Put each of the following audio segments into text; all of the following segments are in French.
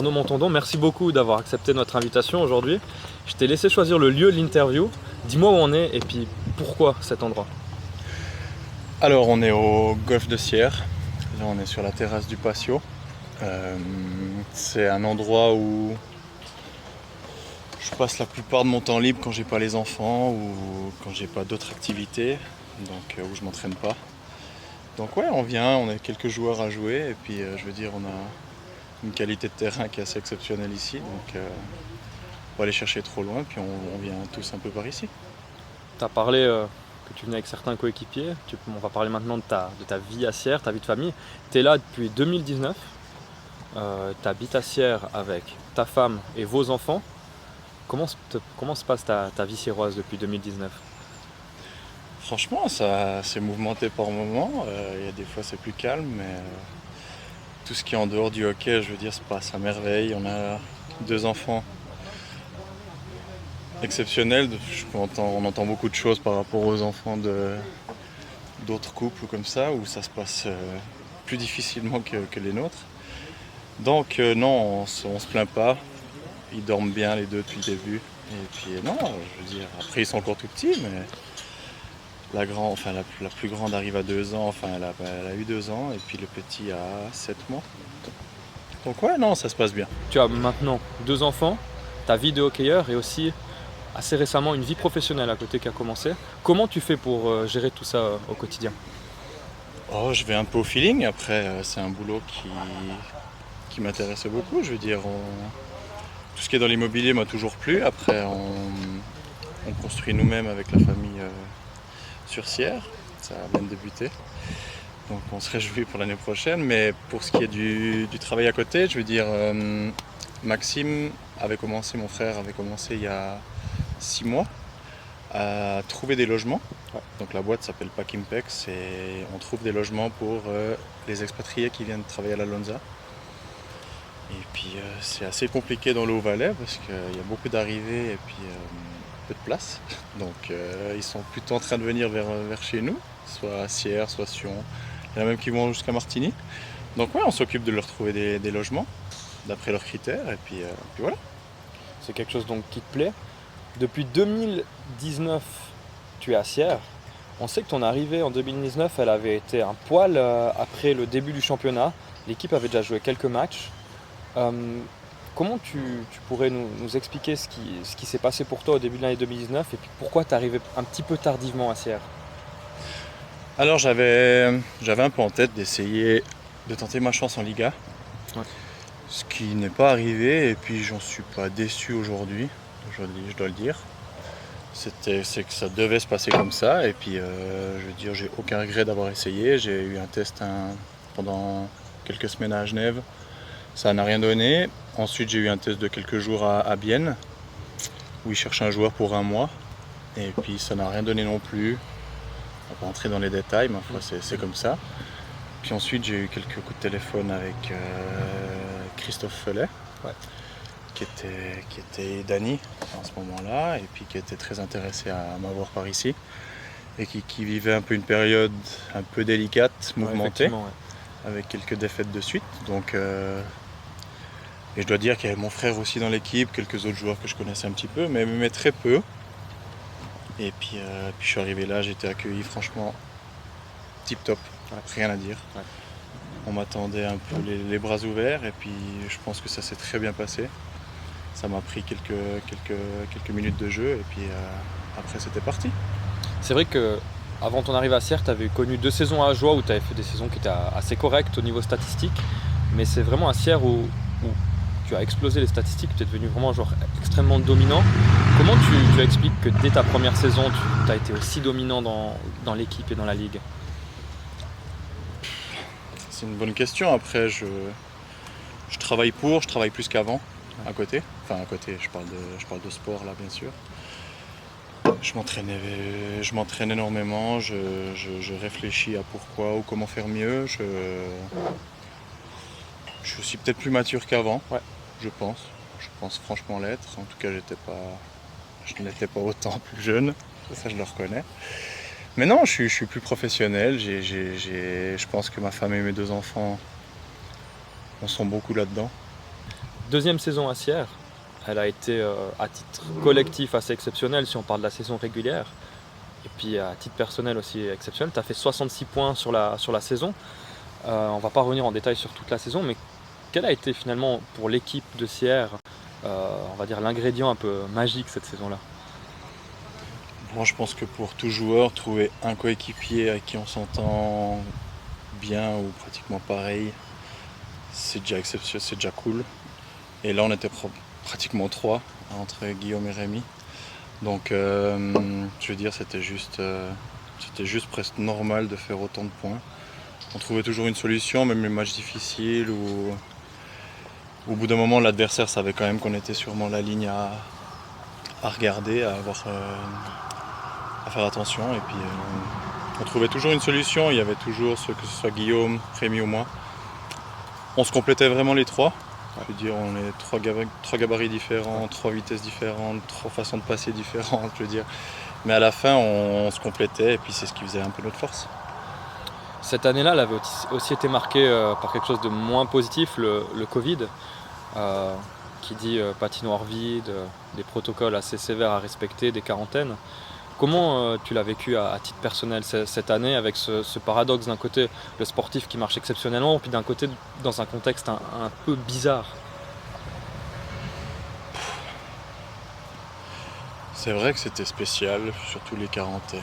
Arnaud Montandon, merci beaucoup d'avoir accepté notre invitation aujourd'hui. Je t'ai laissé choisir le lieu de l'interview. Dis-moi où on est et puis pourquoi cet endroit. Alors on est au golfe de Sierre, là on est sur la terrasse du patio. C'est un endroit où je passe la plupart de mon temps libre quand j'ai pas les enfants ou quand j'ai pas d'autres activités, donc où je m'entraîne pas. Donc ouais, on vient, on a quelques joueurs à jouer et puis je veux dire on a une qualité de terrain qui est assez exceptionnelle ici, donc pas aller chercher trop loin, puis on vient tous un peu par ici. Tu as parlé que tu venais avec certains coéquipiers. On va parler maintenant de ta vie à Sierre, ta vie de famille. Tu es là depuis 2019. Tu habites à Sierre avec ta femme et vos enfants. Comment se passe ta vie sierroise depuis 2019? Franchement, ça s'est mouvementé par moments. Il y a des fois c'est plus calme, mais tout ce qui est en dehors du hockey, je veux dire, se passe à merveille. On a deux enfants exceptionnels. On entend beaucoup de choses par rapport aux enfants d'autres couples comme ça, où ça se passe plus difficilement que les nôtres. Donc non, on se plaint pas. Ils dorment bien les deux depuis le début. Et puis non, je veux dire, après ils sont encore tout petits, mais la plus grande arrive à 2 ans, enfin elle a eu 2 ans, et puis le petit a 7 mois. Donc ouais, non, ça se passe bien. Tu as maintenant 2 enfants, ta vie de hockeyeur et aussi assez récemment une vie professionnelle à côté qui a commencé. Comment tu fais pour gérer tout ça au quotidien? Oh, je vais un peu au feeling, après c'est un boulot qui m'intéresse beaucoup, je veux dire, tout ce qui est dans l'immobilier m'a toujours plu, après on construit nous-mêmes avec la famille sur Sierre, ça vient de débuter. Donc on se réjouit pour l'année prochaine, mais pour ce qui est du travail à côté, je veux dire, mon frère avait commencé il y a 6 mois à trouver des logements. Ouais. Donc la boîte s'appelle Packimpex et on trouve des logements pour les expatriés qui viennent travailler à la Lonza. Et puis c'est assez compliqué dans le Haut-Valais parce qu'il y a beaucoup d'arrivées et puis peu de place. Donc ils sont plutôt en train de venir vers chez nous, soit à Sierre, soit Sion. Il y en a même qui vont jusqu'à Martigny. Donc ouais, on s'occupe de leur trouver des logements d'après leurs critères et puis voilà. C'est quelque chose donc qui te plaît. Depuis 2019, tu es à Sierre. On sait que ton arrivée en 2019, elle avait été un poil après le début du championnat. L'équipe avait déjà joué quelques matchs. Comment tu pourrais nous expliquer ce qui s'est passé pour toi au début de l'année 2019 et puis pourquoi tu es arrivé un petit peu tardivement à Sierre? Alors j'avais un peu en tête d'essayer de tenter ma chance en Liga. Ouais. Ce qui n'est pas arrivé et puis j'en suis pas déçu aujourd'hui, je dois le dire. C'est que ça devait se passer comme ça et puis je veux dire j'ai aucun regret d'avoir essayé. J'ai eu un test pendant quelques semaines à Genève, ça n'a rien donné. Ensuite j'ai eu un test de quelques jours à Bienne où ils cherchaient un joueur pour 1 mois et puis ça n'a rien donné non plus. On va pas entrer dans les détails, ma foi c'est comme ça. Puis ensuite j'ai eu quelques coups de téléphone avec Christophe Felet, Ouais. qui était Dany en ce moment-là, et puis qui était très intéressé à m'avoir par ici, et qui vivait un peu une période un peu délicate, mouvementée, Ouais, ouais. avec quelques défaites de suite. Donc, et je dois dire qu'il y avait mon frère aussi dans l'équipe, quelques autres joueurs que je connaissais un petit peu, mais très peu. Et puis je suis arrivé là, j'ai été accueilli franchement tip top, rien à dire. Ouais. On m'attendait un peu les bras ouverts et puis je pense que ça s'est très bien passé. Ça m'a pris quelques minutes de jeu et puis après c'était parti. C'est vrai que avant ton arrivée à Sierre, tu avais connu 2 saisons à Ajoie où tu avais fait des saisons qui étaient assez correctes au niveau statistique. Mais c'est vraiment à Sierre où tu as explosé les statistiques, tu es devenu vraiment un joueur extrêmement dominant. Comment tu expliques que dès ta première saison, tu as été aussi dominant dans l'équipe et dans la ligue? C'est une bonne question. Après, je travaille plus qu'avant, à côté. Enfin, à côté, je parle de sport là, bien sûr. Je m'entraîne énormément, je réfléchis à pourquoi ou comment faire mieux. Je suis aussi peut-être plus mature qu'avant, Ouais. je pense. Je pense franchement l'être. En tout cas, je n'étais pas autant plus jeune, ça je le reconnais. Mais non, je suis plus professionnel. Je pense que ma femme et mes 2 enfants en sont beaucoup là-dedans. deuxième saison à Sierre, elle a été à titre collectif assez exceptionnelle si on parle de la saison régulière. Et puis à titre personnel aussi exceptionnel. Tu as fait 66 points sur la saison. On va pas revenir en détail sur toute la saison, mais quel a été finalement pour l'équipe de Sierre, on va dire l'ingrédient un peu magique cette saison-là? Moi, je pense que pour tout joueur, trouver un coéquipier avec qui on s'entend bien ou pratiquement pareil, c'est déjà exceptionnel, c'est déjà cool. Et là, on était pratiquement 3 entre Guillaume et Rémi. Donc, je veux dire, c'était juste presque normal de faire autant de points. On trouvait toujours une solution, même les matchs difficiles où au bout d'un moment, l'adversaire savait quand même qu'on était sûrement la ligne à regarder, à faire attention. Et puis, on trouvait toujours une solution. Il y avait toujours, que ce soit Guillaume, Rémi ou moi. On se complétait vraiment les 3. Je veux dire, on est 3 gabarits différents, 3 vitesses différentes, 3 façons de passer différentes, je veux dire. Mais à la fin, on se complétait et puis c'est ce qui faisait un peu notre force. Cette année-là, elle avait aussi été marquée par quelque chose de moins positif, le Covid, qui dit patinoire vide, des protocoles assez sévères à respecter, des quarantaines. Comment tu l'as vécu à titre personnel cette année avec ce paradoxe d'un côté le sportif qui marche exceptionnellement, puis d'un côté dans un contexte un peu bizarre? C'est vrai que c'était spécial, surtout les quarantaines,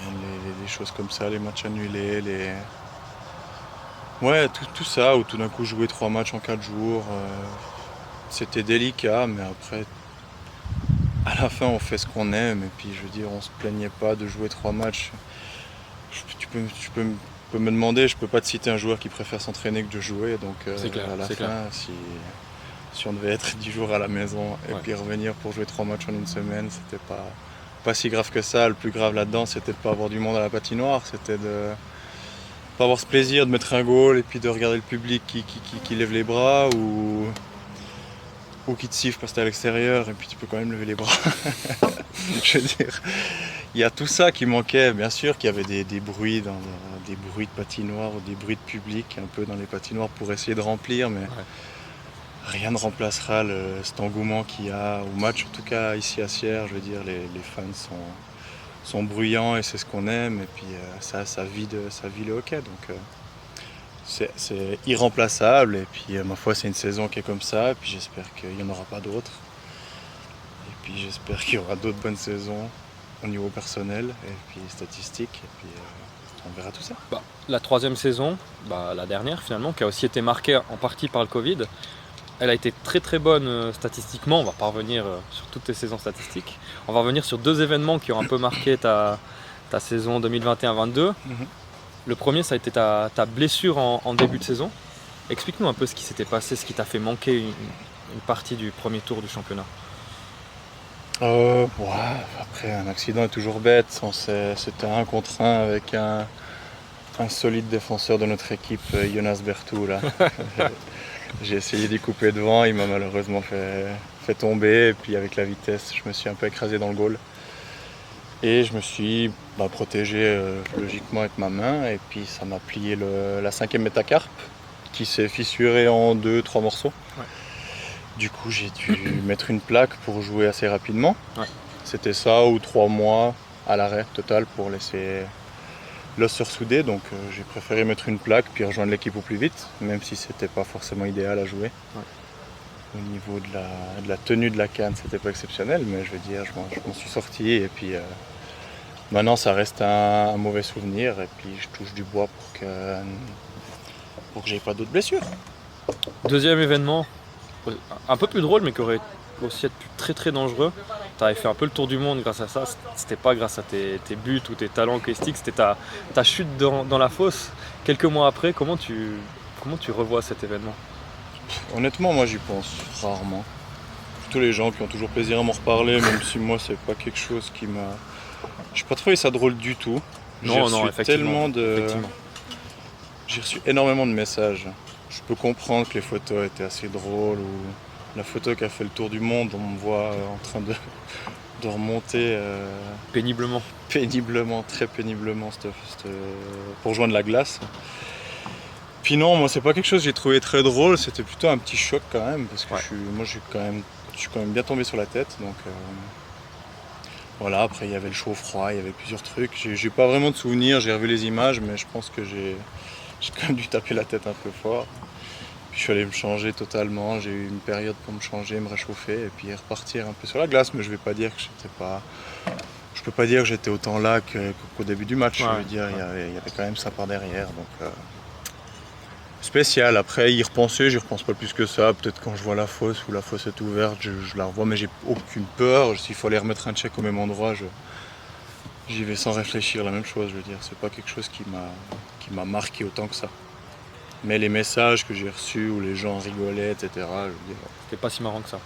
les choses comme ça, les matchs annulés, Ouais, tout ça, où tout d'un coup jouer 3 matchs en 4 jours, c'était délicat, mais après, à la fin, on fait ce qu'on aime, et puis je veux dire, on se plaignait pas de jouer 3 matchs. Tu peux me demander, je peux pas te citer un joueur qui préfère s'entraîner que de jouer, donc C'est clair, à la c'est fin, clair. si on devait être 10 jours à la maison et Ouais. puis revenir pour jouer 3 matchs en une semaine, c'était pas si grave que ça. Le plus grave là-dedans, c'était de pas avoir du monde à la patinoire, c'était de pas avoir ce plaisir de mettre un goal et puis de regarder le public qui lève les bras ou qui te siffle parce que t'es à l'extérieur et puis tu peux quand même lever les bras. Je veux dire, il y a tout ça qui manquait. Bien sûr qu'il y avait des bruits des bruits de patinoire ou des bruits de public un peu dans les patinoires pour essayer de remplir, mais rien ne remplacera cet engouement qu'il y a au match, en tout cas ici à Sierre. Je veux dire, les fans sont bruyants et c'est ce qu'on aime, et puis ça vit le hockey, donc c'est irremplaçable, et puis ma foi c'est une saison qui est comme ça, et puis j'espère qu'il n'y en aura pas d'autres, et puis j'espère qu'il y aura d'autres bonnes saisons au niveau personnel et puis statistique, et puis on verra tout ça. La troisième saison, la dernière finalement, qui a aussi été marquée en partie par le Covid, elle a été très très bonne statistiquement. On va pas revenir sur toutes tes saisons statistiques. On va revenir sur 2 événements qui ont un peu marqué ta saison 2021-22. Le premier, ça a été ta blessure en début de saison. Explique-nous un peu ce qui s'était passé, ce qui t'a fait manquer une partie du premier tour du championnat. Après, un accident est toujours bête. C'était 1 contre 1 avec un solide défenseur de notre équipe, Jonas Bertou, là. J'ai essayé d'y couper devant, il m'a malheureusement fait tomber, et puis avec la vitesse, je me suis un peu écrasé dans le goal. Et je me suis protégé logiquement avec ma main, et puis ça m'a plié la 5e métacarpe, qui s'est fissurée en 2-3 morceaux. Ouais. Du coup, j'ai dû mettre une plaque pour jouer assez rapidement. Ouais. C'était ça, ou 3 mois à l'arrêt total pour laisser l'os se ressouder, donc j'ai préféré mettre une plaque puis rejoindre l'équipe au plus vite, même si c'était pas forcément idéal à jouer. Ouais. Au niveau de la tenue de la canne, c'était pas exceptionnel, mais je veux dire, je m'en suis sorti, et puis maintenant ça reste un mauvais souvenir, et puis je touche du bois pour que j'aie pas d'autres blessures. Deuxième événement, un peu plus drôle mais qui aurait aussi être très très dangereux. Tu avais fait un peu le tour du monde grâce à ça. C'était pas grâce à tes buts ou tes talents hockeystiques, c'était ta chute dans la fosse. Quelques mois après, comment tu revois cet événement? Honnêtement, moi j'y pense rarement. Tous les gens qui ont toujours plaisir à m'en reparler, même si moi c'est pas quelque chose qui m'a... J'ai pas trouvé ça drôle du tout. Non, effectivement. J'ai reçu énormément de messages. Je peux comprendre que les photos étaient assez drôles, ou la photo qui a fait le tour du monde, on me voit en train de remonter Péniblement. très péniblement pour joindre la glace. puis non, moi c'est pas quelque chose que j'ai trouvé très drôle, c'était plutôt un petit choc quand même, parce que Ouais. je suis quand même bien tombé sur la tête. Donc voilà, après il y avait le chaud froid, il y avait plusieurs trucs. J'ai pas vraiment de souvenirs, j'ai revu les images, mais je pense que j'ai quand même dû taper la tête un peu fort. Puis je suis allé me changer totalement, j'ai eu une période pour me changer, me réchauffer et puis repartir un peu sur la glace, mais je vais pas dire que j'étais pas. Je peux pas dire que j'étais autant là qu'au début du match. Ouais, Je veux dire, il y avait quand même ça par derrière. Donc spécial. Après, y repenser, j'y repense pas plus que ça. Peut-être quand je vois la fosse ou la fosse est ouverte, je la revois, mais j'ai aucune peur. S'il faut aller remettre un check au même endroit, j'y vais sans réfléchir. La même chose, je veux dire. C'est pas quelque chose qui m'a marqué autant que ça. Mais les messages que j'ai reçus où les gens rigolaient, etc., je veux dire, C'était pas si marrant que ça.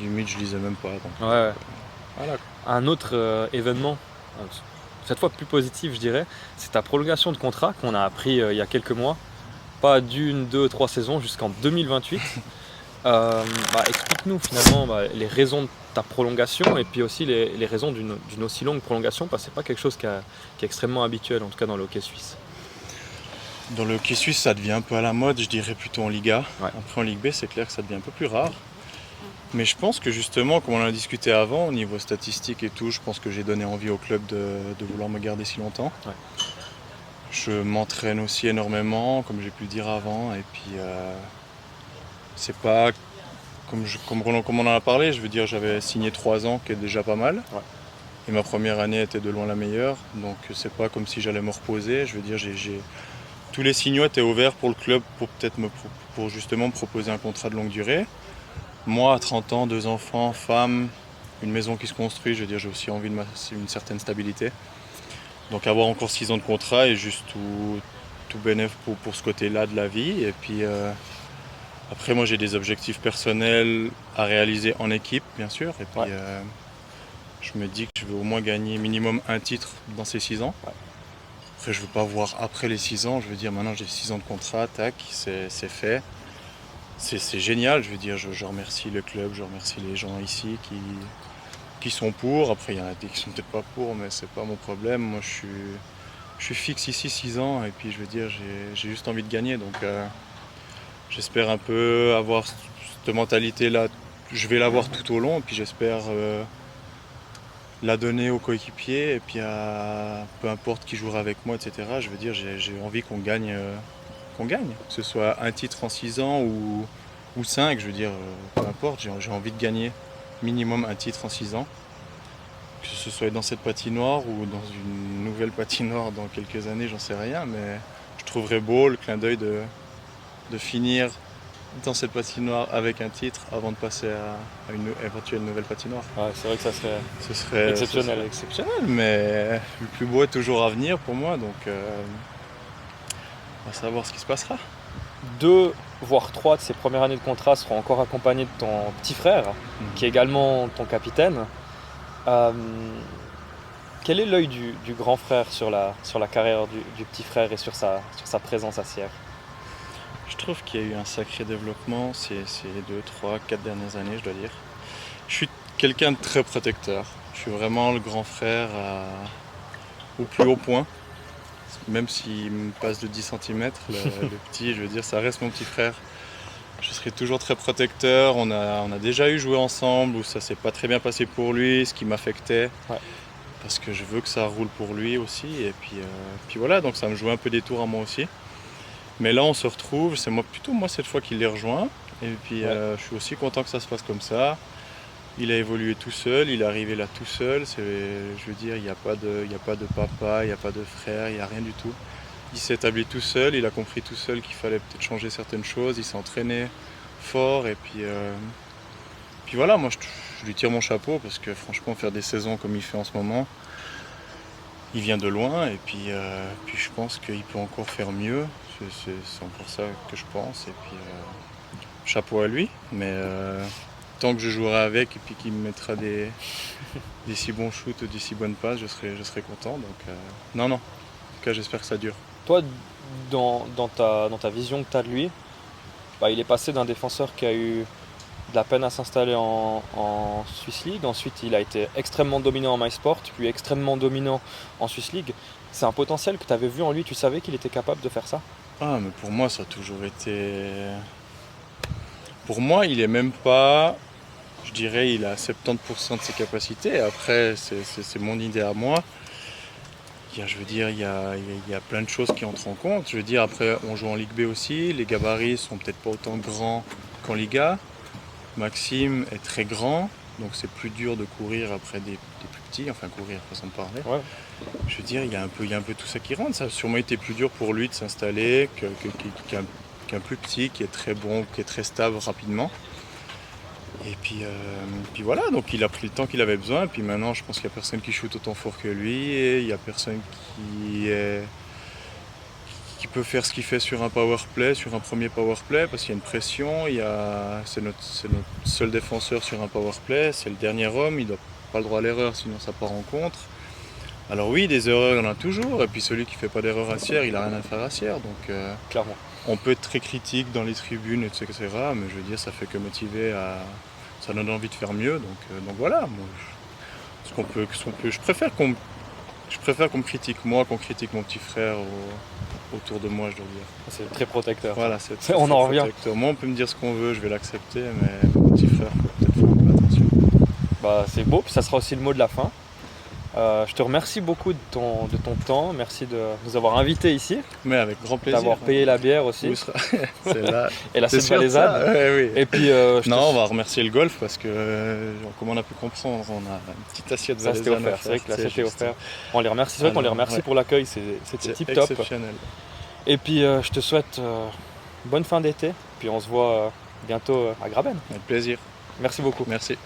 limite, je lisais même pas. Donc, Ouais. voilà. Un autre événement, euh, cette fois plus positif, je dirais, c'est ta prolongation de contrat qu'on a appris il y a quelques mois. Pas d'une, deux, trois saisons jusqu'en 2028. Explique-nous finalement les raisons de ta prolongation et puis aussi les raisons d'une aussi longue prolongation, parce que c'est pas quelque chose qui est extrêmement habituel, en tout cas dans le hockey suisse. Dans le hockey suisse, ça devient un peu à la mode, je dirais plutôt en Liga. Ouais. Après en Ligue B, c'est clair que ça devient un peu plus rare. Mais je pense que justement, comme on en a discuté avant, au niveau statistique et tout, je pense que j'ai donné envie au club de vouloir me garder si longtemps. Ouais. Je m'entraîne aussi énormément, comme j'ai pu le dire avant. Et puis, c'est pas, comme on en a parlé, je veux dire, j'avais signé 3 ans, qui est déjà pas mal. Ouais. Et ma première année était de loin la meilleure. Donc c'est pas comme si j'allais me reposer. Je veux dire, tous les signaux étaient ouverts pour le club pour peut-être pour justement me proposer un contrat de longue durée. Moi, à 30 ans, 2 enfants, femme, une maison qui se construit, je veux dire, j'ai aussi envie une certaine stabilité. Donc avoir encore 6 ans de contrat est juste tout bénéf pour ce côté-là de la vie. Et puis après, moi, j'ai des objectifs personnels à réaliser en équipe, bien sûr. Et puis Ouais. je me dis que je veux au moins gagner minimum un titre dans ces 6 ans. Ouais. Après, je veux pas voir après les 6 ans. Je veux dire, maintenant, j'ai 6 ans de contrat, tac, c'est fait. C'est génial, je veux dire, je remercie le club, je remercie les gens ici qui sont pour. Après, il y en a des qui sont peut-être pas pour, mais c'est pas mon problème. Moi, je suis fixe ici 6 ans et puis je veux dire, j'ai juste envie de gagner. Donc, j'espère un peu avoir cette mentalité-là. Je vais l'avoir tout au long et puis j'espère la donner aux coéquipiers et puis à peu importe qui jouera avec moi, etc. Je veux dire, j'ai envie qu'on gagne. Que ce soit un titre en 6 ans ou 5, je veux dire, peu importe, j'ai envie de gagner minimum un titre en 6 ans. Que ce soit dans cette patinoire ou dans une nouvelle patinoire dans quelques années, j'en sais rien, mais je trouverais beau le clin d'œil de finir dans cette patinoire avec un titre avant de passer à une éventuelle nouvelle patinoire. Ouais, c'est vrai que ça serait Ce serait exceptionnel. ce serait exceptionnel, mais le plus beau est toujours à venir pour moi, donc on va savoir ce qui se passera. 2 voire 3 de ces premières années de contrat seront encore accompagnés de ton petit frère, qui est également ton capitaine. Quel est l'œil du grand frère sur la carrière du petit frère et sur sa présence à Sierre? Je trouve qu'il y a eu un sacré développement ces 2, 3, 4 dernières années, je dois dire. Je suis quelqu'un de très protecteur. Je suis vraiment le grand frère au plus haut point. Même s'il me passe de 10 cm, le petit, je veux dire, ça reste mon petit frère. Je serai toujours très protecteur. On a déjà eu joué ensemble où ça s'est pas très bien passé pour lui, ce qui m'affectait. Ouais. Parce que je veux que ça roule pour lui aussi. Et puis voilà, donc ça me jouait un peu des tours à moi aussi. Mais là, on se retrouve. C'est plutôt moi cette fois qui les rejoint. Et puis je suis aussi content que ça se passe comme ça. Il a évolué tout seul, il est arrivé là tout seul. Je veux dire, il n'y a pas de papa, il n'y a pas de frère, il n'y a rien du tout. Il s'est établi tout seul, il a compris tout seul qu'il fallait peut-être changer certaines choses. Il s'est entraîné fort et puis voilà, moi je lui tire mon chapeau parce que franchement, faire des saisons comme il fait en ce moment, il vient de loin et puis je pense qu'il peut encore faire mieux. C'est encore ça que je pense. Et puis chapeau à lui. Mais tant que je jouerai avec et puis qu'il me mettra des si bons shoots ou des si bonnes passes, je serai content. Donc non. En tout cas, j'espère que ça dure. Toi, dans ta vision que tu as de lui, il est passé d'un défenseur qui a eu de la peine à s'installer en Swiss League. Ensuite, il a été extrêmement dominant en MySport, puis extrêmement dominant en Swiss League. C'est un potentiel que tu avais vu en lui, tu savais qu'il était capable de faire ça? Ah, mais pour moi, ça a toujours été. Pour moi, il est même pas. Je dirais, il a 70% de ses capacités. Après, c'est mon idée à moi. Je veux dire, il y a plein de choses qui entrent en compte. Je veux dire, après, on joue en Ligue B aussi. Les gabarits sont peut-être pas autant grands qu'en Liga. Maxime est très grand, donc c'est plus dur de courir après des plus petits, enfin courir, façon de parler. Ouais. Je veux dire, il y a un peu tout ça qui rentre. Ça a sûrement été plus dur pour lui de s'installer qu'un plus petit qui est très bon, qui est très stable rapidement. Et puis voilà, donc il a pris le temps qu'il avait besoin. Et puis maintenant, je pense qu'il n'y a personne qui shoot autant fort que lui. Et il n'y a personne qui peut faire ce qu'il fait sur un power play, sur un premier power play, parce qu'il y a une pression. C'est notre seul défenseur sur un power play. C'est le dernier homme. Il n'a pas le droit à l'erreur, sinon ça part en contre. Alors oui, des erreurs, il y en a toujours. Et puis celui qui ne fait pas d'erreur à Sierre, il n'a rien à faire à Sierre. Donc Clairement. on peut être très critique dans les tribunes, etc. Mais je veux dire, ça fait que motiver ça donne envie de faire mieux. Donc voilà. Moi, je préfère qu'on me critique moi, qu'on critique mon petit frère autour de moi, je dois dire. C'est très protecteur. Voilà, On en revient. protecteur. Moi, on peut me dire ce qu'on veut, je vais l'accepter, mais mon petit frère, faut peut-être faire un peu attention. Bah, c'est beau, puis ça sera aussi le mot de la fin. Je te remercie beaucoup de ton temps, merci de nous avoir invités ici, Mais avec grand plaisir. d'avoir payé la bière aussi, C'est là. et la C'est sûr de Sainte-Valaisanne. ça, ouais, oui. Et puis, Non, on va remercier le golf parce que, comme on a pu comprendre, on a une petite assiette ça c'était valaisanne à offert, c'est vrai faire, que là c'était juste- offert. On les remercie, c'est vrai qu'on les Alors, remercie ouais. pour l'accueil, c'était C'est tip top. exceptionnel. Et puis je te souhaite bonne fin d'été, puis on se voit bientôt à Graben. Avec plaisir. Merci beaucoup. Merci.